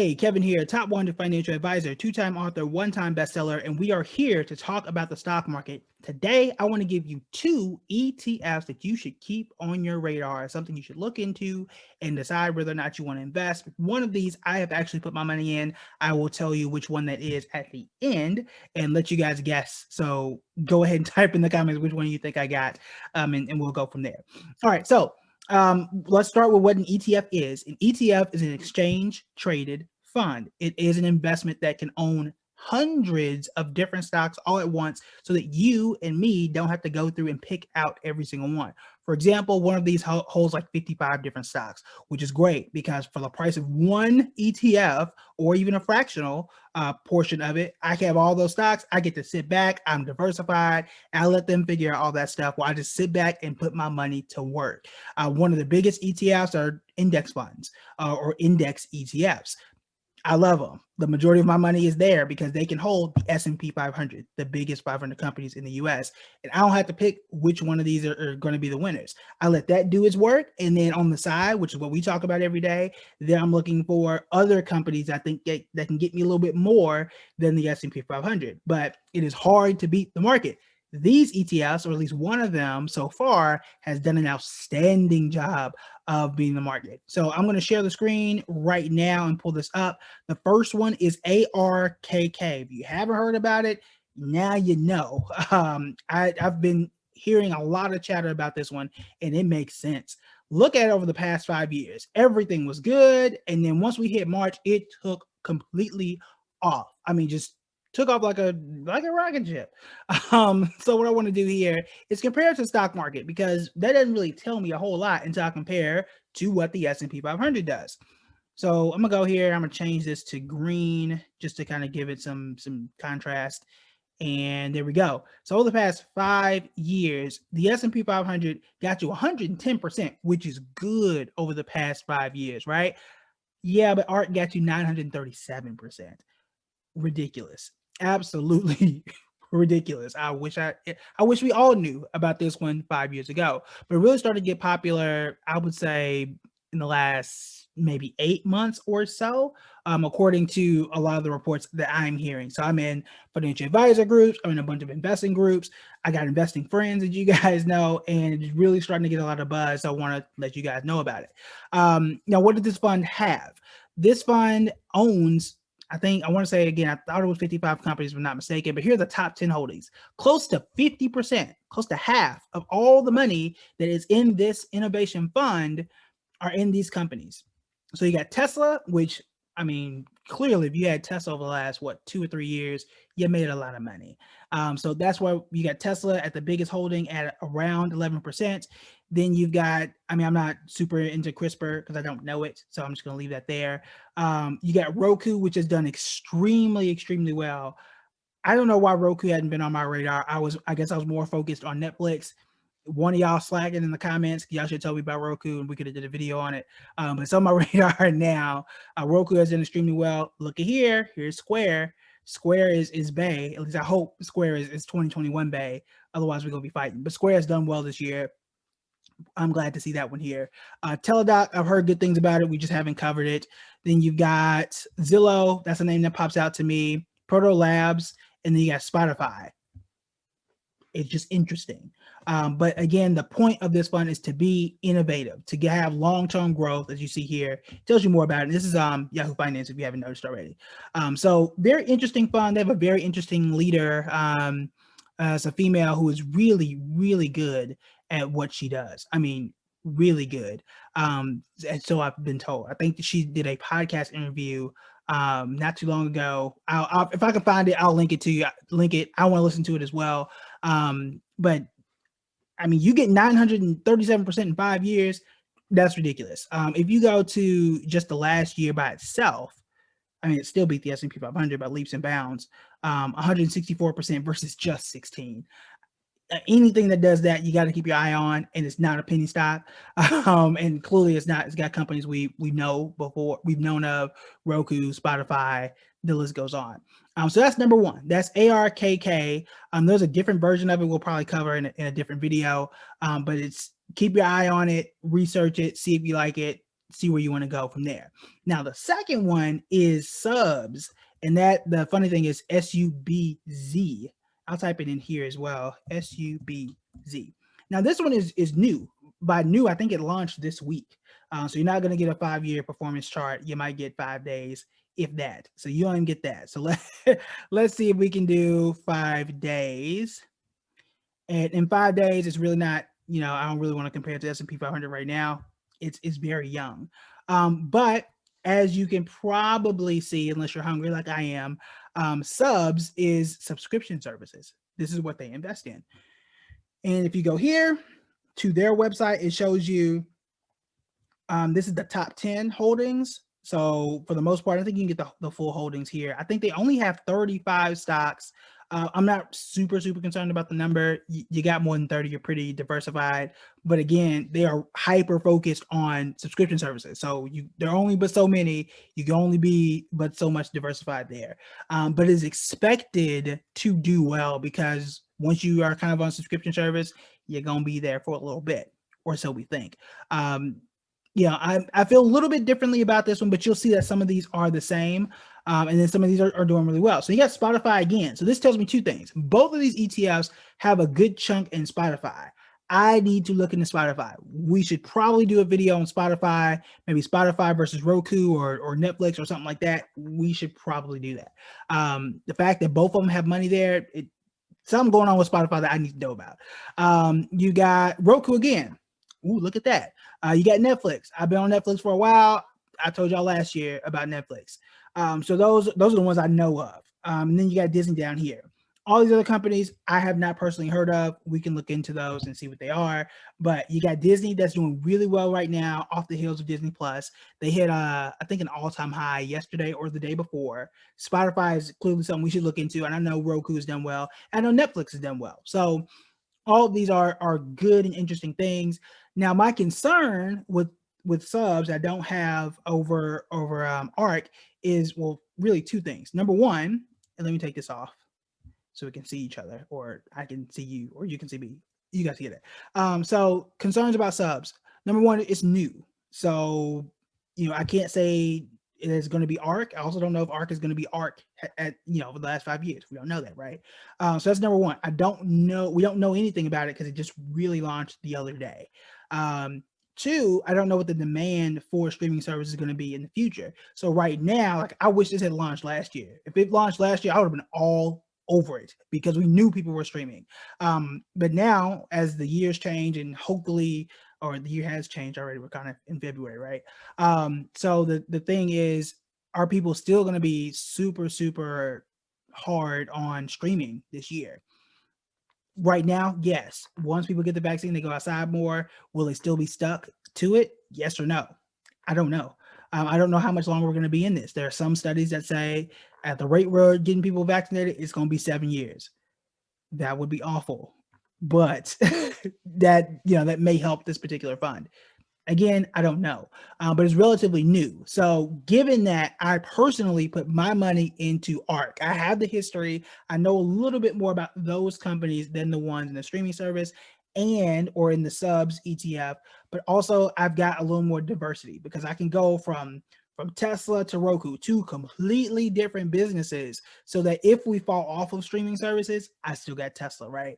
Hey, Kevin here, top 100 financial advisor, two-time author, one-time bestseller, and we are here to talk about the stock market. Today, I want to give you 2 ETFs that you should keep on your radar, something you should look into and decide whether or not you want to invest. One of these I have actually put my money in. I will tell you which one that is at the end and let you guys guess. So go ahead and type in the comments which one you think I got, and we'll go from there. All right, so let's start with what an ETF is. An ETF is an exchange traded fund. It is an investment that can own hundreds of different stocks all at once so that you and me don't have to go through and pick out every single one. For example, one of these holds like 55 different stocks, which is great because for the price of one ETF or even a fractional portion of it, I can have all those stocks. I get to sit back. I'm diversified. I let them figure out all that stuff while I just sit back and put my money to work. One of the biggest ETFs are index funds or index ETFs. I love them. The majority of my money is there because they can hold the S&P 500, the biggest 500 companies in the US. And I don't have to pick which one of these are going to be the winners. I let that do its work. And then on the side, which is what we talk about every day, then I'm looking for other companies I think that can get me a little bit more than the S&P 500. But it is hard to beat the market. These ETFs, or at least one of them so far, has done an outstanding job of beating the market. So I'm going to share the screen right now and pull this up. The first one is ARKK. If you haven't heard about it, now you know. I've been hearing a lot of chatter about this one, and it makes sense. Look at it over the past 5 years. Everything was good, and then once we hit March, it took completely off. I mean, just took off like a rocket ship. So what I want to do here is compare it to the stock market because that doesn't really tell me a whole lot until I compare to what the S&P 500 does. So I'm gonna go here. I'm gonna change this to green just to kind of give it some contrast. And there we go. So over the past 5 years, the S&P 500 got you 110%, which is good over the past 5 years, right? Yeah, but ARK got you 937%. Ridiculous. Absolutely ridiculous. I wish we all knew about this one 5 years ago, but it really started to get popular, I would say, in the last maybe 8 months or so, according to a lot of the reports that I'm hearing. So I'm in financial advisor groups, I'm in a bunch of investing groups, I got investing friends that you guys know, and it's really starting to get a lot of buzz. So I want to let you guys know about it. Now, what does this fund have? This fund owns, I want to say again, I thought it was 55 companies, if I'm not mistaken, but here are the top 10 holdings. Close to 50%, close to half of all the money that is in this innovation fund are in these companies. So you got Tesla, which, I mean, clearly if you had Tesla over the last, 2 or 3 years, you made a lot of money. So that's why you got Tesla at the biggest holding at around 11%. Then you've got, I'm not super into CRISPR because I don't know it, so I'm just going to leave that there. You got Roku, which has done extremely, extremely well. I don't know why Roku hadn't been on my radar. I guess I was more focused on Netflix. One of y'all slacking in the comments. Y'all should tell me about Roku and we could have did a video on it. But it's on my radar now. Roku has done extremely well. Look at here. Here's Square. Square is Bay. At least I hope Square is 2021 Bay. Otherwise, we're going to be fighting. But Square has done well this year. I'm glad to see that one here. Teladoc, I've heard good things about it. We just haven't covered it. Then you've got Zillow. That's a name that pops out to me. Proto Labs. And then you got Spotify. It's just interesting. But again, the point of this fund is to be innovative, to have long-term growth, as you see here. It tells you more about it. This is Yahoo Finance, if you haven't noticed already. So very interesting fund. They have a very interesting leader as a female who is really, really good at what she does. I mean, really good. And so I've been told. I think that she did a podcast interview not too long ago. I'll if I can find it, I'll link it to you. I want to listen to it as well. But I mean, you get 937% in 5 years. That's ridiculous. If you go to just the last year by itself, I mean, it still beat the S&P 500 by leaps and bounds. 164% versus just 16. Anything that does that, you got to keep your eye on, and it's not a penny stock. And clearly it's not. It's got companies we know before, we've known of, Roku, Spotify, the list goes on. So that's number one. That's ARKK. There's a different version of it we'll probably cover in a different video. But it's keep your eye on it, research it, see if you like it. see where you want to go from there. Now, the second one is subs. And that the funny thing is SUBZ. I'll type it in here as well. SUBZ. Now, this one is new. By new, I think it launched this week. So you're not going to get a 5-year performance chart. You might get 5 days, if that. So you don't even get that. So let's see if we can do 5 days. And in 5 days, it's really not, I don't really want to compare it to S&P 500 right now. It's very young. But as you can probably see, unless you're hungry like I am, subs is subscription services. This is what they invest in. And if you go here to their website, it shows you this is the top 10 holdings. So for the most part, I think you can get the full holdings here. I think they only have 35 stocks. I'm not super concerned about the number. You got more than 30, you're pretty diversified. But again, they are hyper focused on subscription services. So there are only but so many. You can only be but so much diversified there. But it's expected to do well because once you are kind of on subscription service, you're going to be there for a little bit, or so we think. I feel a little bit differently about this one, but you'll see that some of these are the same. And then some of these are doing really well. So you got Spotify again. So this tells me two things. Both of these ETFs have a good chunk in Spotify. I need to look into Spotify. We should probably do a video on Spotify, maybe Spotify versus Roku or Netflix or something like that. We should probably do that. The fact that both of them have money there, something going on with Spotify that I need to know about. You got Roku again. Ooh, look at that. You got Netflix. I've been on Netflix for a while. I told y'all last year about Netflix. So those are the ones I know of. And then you got Disney down here. All these other companies I have not personally heard of. We can look into those and see what they are. But you got Disney that's doing really well right now off the heels of Disney Plus. They hit, I think, an all-time high yesterday or the day before. Spotify is clearly something we should look into. And I know Roku has done well. I know Netflix has done well. So all of these are good and interesting things. Now, my concern with subs I don't have over ARK is, well, really two things. Number one, and let me take this off so we can see each other, or I can see you, or you can see me. You guys get it. So concerns about subs. Number one, it's new. So, I can't say it is going to be ARK. I also don't know if ARK is going to be ARK at for the last 5 years. We don't know that, right? So that's number one. I don't know. We don't know anything about it because it just really launched the other day. Two, I don't know what the demand for streaming service is going to be in the future. So right now, like, I wish this had launched last year. If it launched last year, I would have been all over it because we knew people were streaming. But now, as the years change, and hopefully, or the year has changed already, we're kind of in February, right? So the thing is, are people still going to be super hard on streaming this year? Right now, yes. Once people get the vaccine, they go outside more. Will they still be stuck to it? Yes or no? I don't know. I don't know how much longer we're going to be in this. There are some studies that say at the rate we're getting people vaccinated, it's going to be 7 years. That would be awful. But that may help this particular fund. Again, I don't know, but it's relatively new. So given that, I personally put my money into ARK. I have the history. I know a little bit more about those companies than the ones in the streaming service or in the subs ETF, but also I've got a little more diversity because I can go from Tesla to Roku, two completely different businesses, so that if we fall off of streaming services, I still got Tesla, right?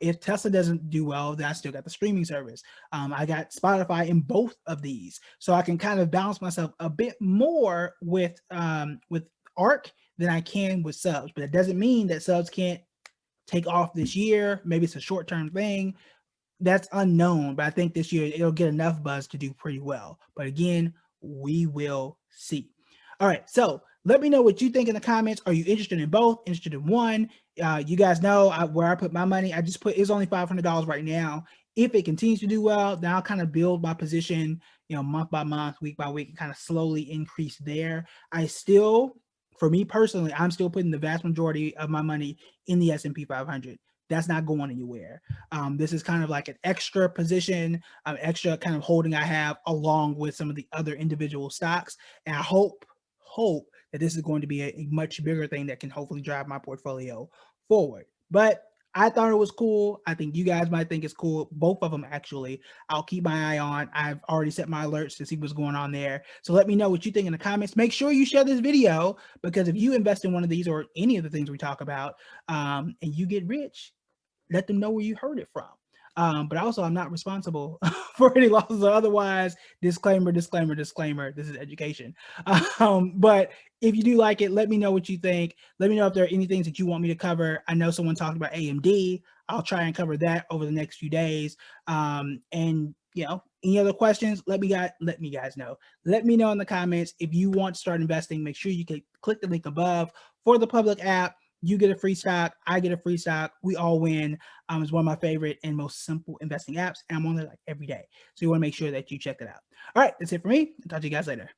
If Tesla doesn't do well, then I still got the streaming service. I got Spotify in both of these, so I can kind of balance myself a bit more with ARK than I can with subs. But it doesn't mean that subs can't take off this year. Maybe it's a short-term thing. That's unknown, but I think this year it'll get enough buzz to do pretty well. But again, we will see. All right, so let me know what you think in the comments. Are you interested in both? Interested in one? You guys know where I put my money. I just put, it's only $500 right now. If it continues to do well, then I'll kind of build my position, month by month, week by week, and kind of slowly increase there. For me personally, I'm still putting the vast majority of my money in the S&P 500. That's not going anywhere. This is kind of like an extra position, extra kind of holding I have along with some of the other individual stocks. And I hope that this is going to be a much bigger thing that can hopefully drive my portfolio forward. But I thought it was cool. I think you guys might think it's cool. Both of them, actually. I'll keep my eye on. I've already set my alerts to see what's going on there. So let me know what you think in the comments. Make sure you share this video, because if you invest in one of these or any of the things we talk about, and you get rich, let them know where you heard it from. But also, I'm not responsible for any losses or otherwise. Disclaimer, disclaimer, disclaimer. This is education. But if you do like it, let me know what you think. Let me know if there are any things that you want me to cover. I know someone talked about AMD. I'll try and cover that over the next few days. And any other questions, let me guys know. Let me know in the comments. If you want to start investing, make sure you click the link above for the public app. You get a free stock. I get a free stock. We all win. It's one of my favorite and most simple investing apps, and I'm on there like every day. So you want to make sure that you check it out. All right, that's it for me. I'll talk to you guys later.